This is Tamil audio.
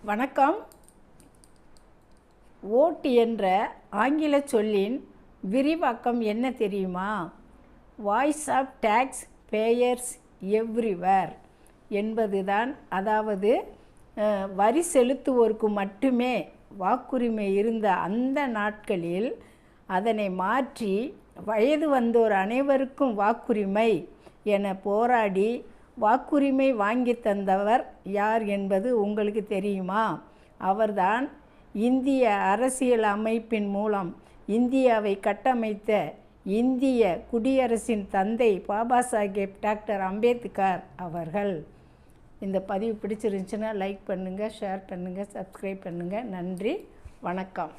வணக்கம். ஓட் என்ற ஆங்கில சொல்லின் விரிவாக்கம் என்ன தெரியுமா? Voice of taxpayers everywhere என்பதுதான். அதாவது வரி செலுத்துவோருக்கு மட்டுமே வாக்குரிமை இருந்த அந்த நாட்களில் அதனை மாற்றி வயது வந்தோர் அனைவருக்கும் வாக்குரிமை என போராடி வாக்குரிமை வாங்கி தந்தவர் யார் என்பது உங்களுக்கு தெரியுமா? அவர்தான் இந்திய அரசியல் அமைப்பின் மூலம் இந்தியாவை கட்டமைத்த இந்திய குடியரசின் தந்தை பாபா சாஹேப் டாக்டர் அம்பேத்கர் அவர்கள். இந்த பதிவு பிடிச்சிருந்துச்சுன்னா லைக் பண்ணுங்கள், ஷேர் பண்ணுங்கள், சப்ஸ்கிரைப் பண்ணுங்கள். நன்றி, வணக்கம்.